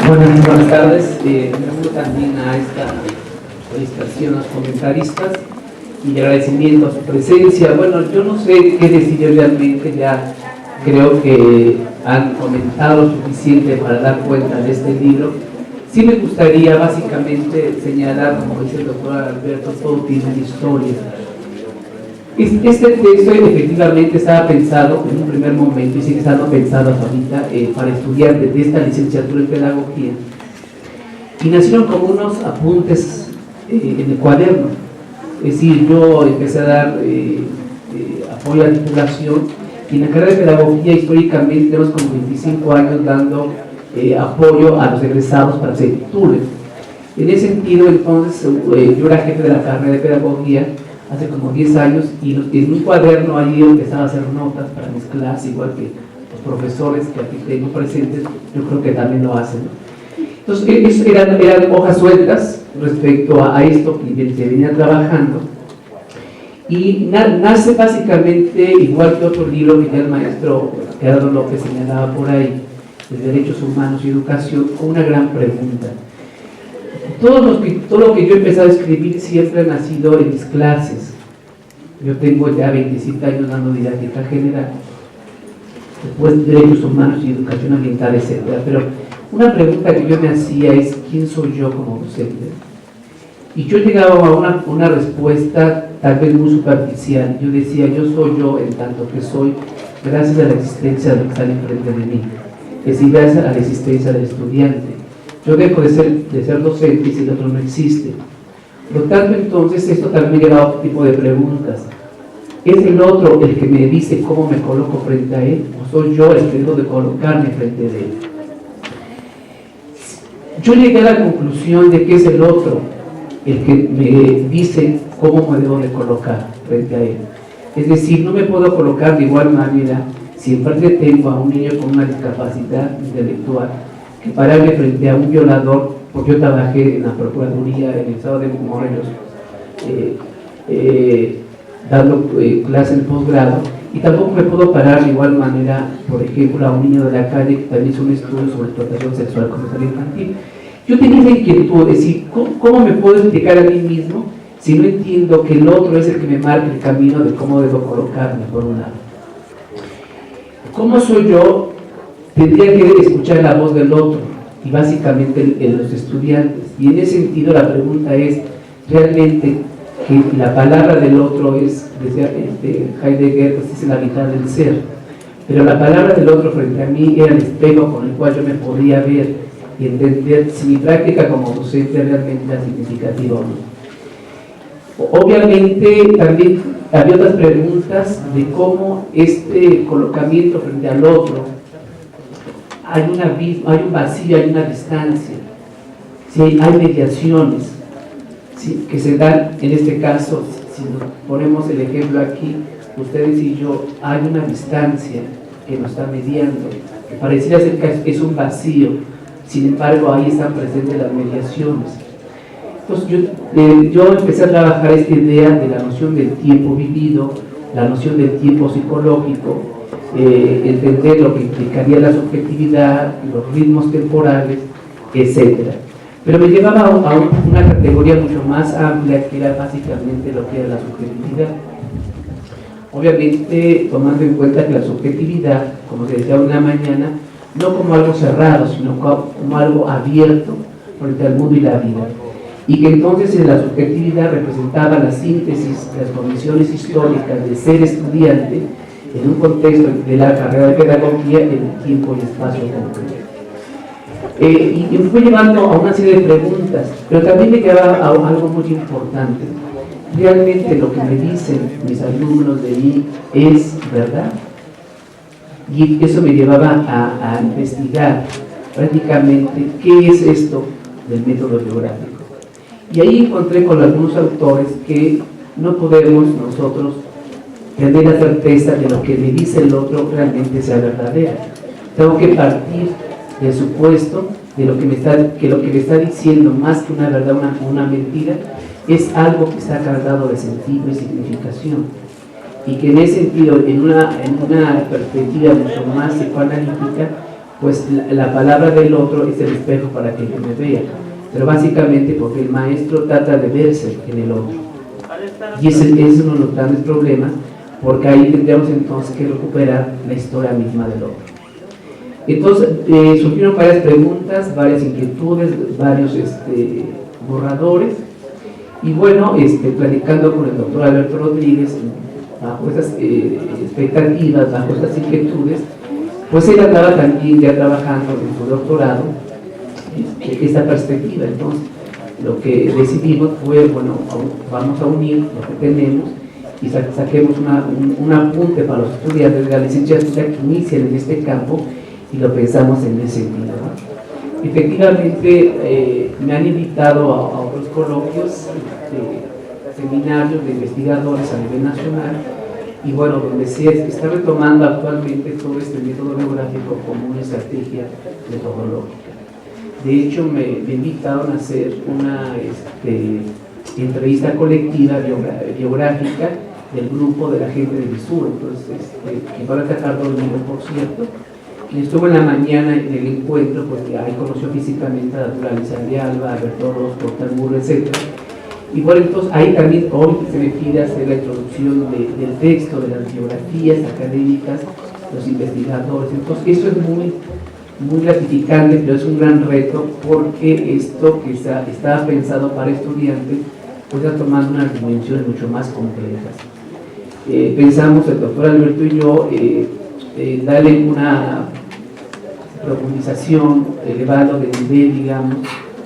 Buenas tardes. Me uno también a esta felicitación a los comentaristas y agradecimiento a su presencia. Bueno, yo no sé qué decir realmente, ya creo que han comentado suficiente para dar cuenta de este libro. Sí me gustaría básicamente señalar, como dice el doctor Alberto, todo tiene una historia. Este texto efectivamente estaba pensado en un primer momento y sigue estando pensado hasta ahorita para estudiantes de esta licenciatura en pedagogía, y nacieron como unos apuntes en el cuaderno. Es decir, yo empecé a dar apoyo a la titulación, y en la carrera de pedagogía históricamente tenemos como 25 años dando apoyo a los egresados para que se titulen. En ese sentido, entonces, yo era jefe de la carrera de pedagogía hace como 10 años, y en un cuaderno allí empezaba a hacer notas para mis clases, igual que los profesores que aquí tengo presentes, yo creo que también lo hacen. Entonces, eran hojas sueltas respecto a esto que se venía trabajando, y nace básicamente, igual que otro libro que ya el maestro Gerardo López señalaba por ahí, de Derechos Humanos y Educación, con una gran pregunta. Todo lo que yo he empezado a escribir siempre ha nacido en mis clases. Yo tengo ya 27 años dando didáctica general, después Derechos Humanos y Educación Ambiental, etc. Pero una pregunta que yo me hacía es: ¿quién soy yo como docente? Y yo llegaba a una respuesta tal vez muy superficial. Yo decía: yo soy yo en tanto que soy gracias a la existencia de lo que está enfrente de mí, es decir, gracias a la existencia del estudiante. Yo dejo de ser docente si el otro no existe. Por lo tanto, entonces, esto también lleva a otro tipo de preguntas. ¿Es el otro el que me dice cómo me coloco frente a él, o soy yo el que debo de colocarme frente de él? Yo llegué a la conclusión de que es el otro el que me dice cómo me debo de colocar frente a él. Es decir, no me puedo colocar de igual manera si enfrente tengo a un niño con una discapacidad intelectual, que pararme frente a un violador, porque yo trabajé en la Procuraduría en el estado de Morelos, dando clase en posgrado, y tampoco me puedo parar de igual manera, por ejemplo, a un niño de la calle que también hizo un estudio sobre explotación sexual comercial infantil. Yo tenía esa inquietud, es decir, ¿cómo me puedo explicar a mí mismo si no entiendo que el otro es el que me marca el camino de cómo debo colocarme, por un lado? ¿Cómo soy yo? Tendría que escuchar la voz del otro, y básicamente en los estudiantes. Y en ese sentido la pregunta es, realmente, que la palabra del otro es, decía Heidegger, pues es la mitad del ser, pero la palabra del otro frente a mí era el espejo con el cual yo me podía ver y entender si mi práctica como docente realmente era significativa o no. Obviamente también había otras preguntas de cómo este colocamiento frente al otro, hay un vacío, hay una distancia, ¿sí? Hay mediaciones, ¿sí?, que se dan. En este caso, si nos ponemos el ejemplo aquí, ustedes y yo, hay una distancia que nos está mediando, que pareciera ser que es un vacío, sin embargo ahí están presentes las mediaciones. Entonces yo empecé a trabajar esta idea de la noción del tiempo vivido, la noción del tiempo psicológico, entender lo que implicaría la subjetividad, los ritmos temporales, etc. Pero me llevaba a una categoría mucho más amplia, que era básicamente lo que era la subjetividad. Obviamente, tomando en cuenta que la subjetividad, como se decía una mañana, no como algo cerrado, sino como algo abierto frente al mundo y la vida. Y que entonces la subjetividad representaba la síntesis de las condiciones históricas de ser estudiante en un contexto de la carrera de pedagogía en tiempo y espacio concreto. Y me fue llevando a una serie de preguntas, pero también me quedaba a algo muy importante. ¿Realmente lo que me dicen mis alumnos de mí es verdad? Y eso me llevaba a investigar prácticamente qué es esto del método biográfico. Y ahí encontré con algunos autores que no podemos nosotros tener la certeza de lo que me dice el otro realmente sea verdadero. Tengo que partir del supuesto de lo que me está diciendo, más que una verdad, una mentira, es algo que está cargado de sentido y significación. Y que en ese sentido, en una perspectiva mucho más psicoanalítica, pues la palabra del otro es el espejo para que yo me vea, pero básicamente porque el maestro trata de verse en el otro, y ese es uno de los grandes problemas, porque ahí tendríamos entonces que recuperar la historia misma del otro. Entonces surgieron varias preguntas, varias inquietudes, varios borradores, y bueno, platicando con el doctor Alberto Rodríguez, bajo estas expectativas, bajo estas inquietudes, pues él andaba también ya trabajando en su doctorado esta perspectiva. Entonces lo que decidimos fue, bueno, vamos a unir lo que tenemos y saquemos un apunte para los estudiantes de la licenciatura que inician en este campo, y lo pensamos en ese sentido, ¿no? Efectivamente me han invitado a otros coloquios, seminarios de investigadores a nivel nacional, y bueno, donde se está retomando actualmente todo este método biográfico como una estrategia metodológica. De hecho, me invitaron a hacer una entrevista colectiva biográfica del grupo de la gente de Visur. Entonces, que van a sacar dormido, por cierto. Y estuvo en la mañana en el encuentro, pues ahí conoció físicamente a Naturaliza de Alba, a Alberto Orozco, Talmuro, etc. Y bueno, entonces ahí también hoy se me pide hacer la introducción del texto, de las biografías académicas, los investigadores. Entonces eso es muy gratificante, pero es un gran reto, porque esto que estaba pensado para estudiantes pues está tomando unas dimensiones mucho más complejas. Pensamos el doctor Alberto y yo darle una profundización elevada de nivel, digamos,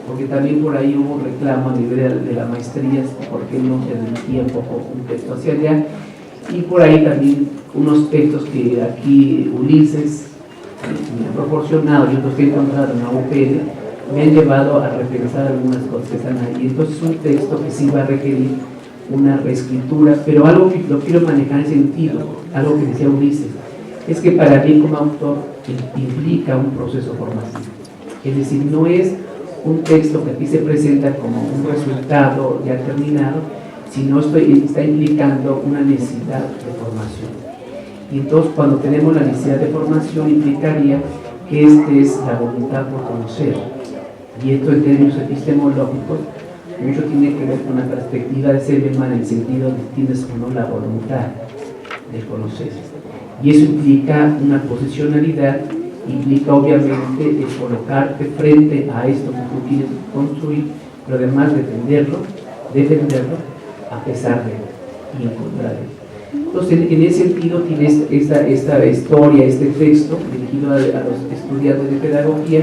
porque también por ahí hubo un reclamo a nivel de la maestría, porque no se dirigía un poco un texto hacia allá, y por ahí también unos textos que aquí Ulises me ha proporcionado y otros que he encontrado en la UPN me han llevado a repensar algunas cosas que están ahí. Entonces es un texto que sí va a requerir una reescritura, pero algo que lo quiero manejar en sentido, algo que decía Ulises, es que para mí como autor implica un proceso formativo. Es decir, no es un texto que aquí se presenta como un resultado ya terminado, sino está implicando una necesidad de formación. Y entonces cuando tenemos la necesidad de formación implicaría que es la voluntad por conocer. Y esto en términos epistemológicos mucho tiene que ver con la perspectiva de Seligman, en el sentido de que tienes o no la voluntad de conocer. Y eso implica una posicionalidad, implica obviamente el colocarte frente a esto que tú quieres construir, pero además defenderlo a pesar de él y en contra de él. Entonces, en ese sentido, tienes esta historia, este texto dirigido a los estudiantes de pedagogía,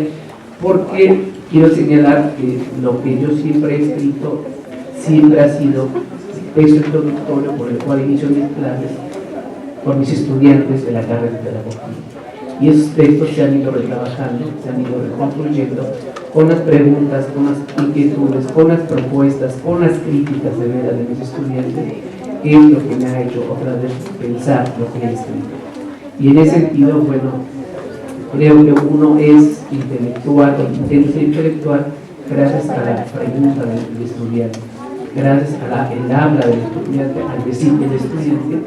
porque quiero señalar que lo que yo siempre he escrito siempre ha sido texto introductorio por el cual inicio mis clases con mis estudiantes de la carrera de pedagogía. Y esos textos se han ido retrabajando, se han ido reconstruyendo con las preguntas, con las inquietudes, con las propuestas, con las críticas de veras de mis estudiantes, que es lo que me ha hecho otra vez pensar lo que he escrito. Y en ese sentido, bueno, creo que uno es intelectual, intenta ser intelectual gracias a la pregunta del estudiante, gracias a el habla del estudiante, al decir del estudiante.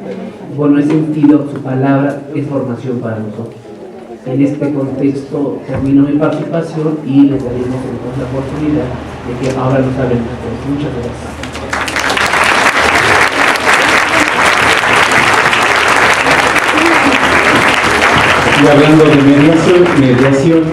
Bueno, en ese sentido, su palabra es formación para nosotros. En este contexto termino mi participación y les daremos entonces la oportunidad de que ahora nos hablen ustedes. Muchas gracias. Y hablando de mediación,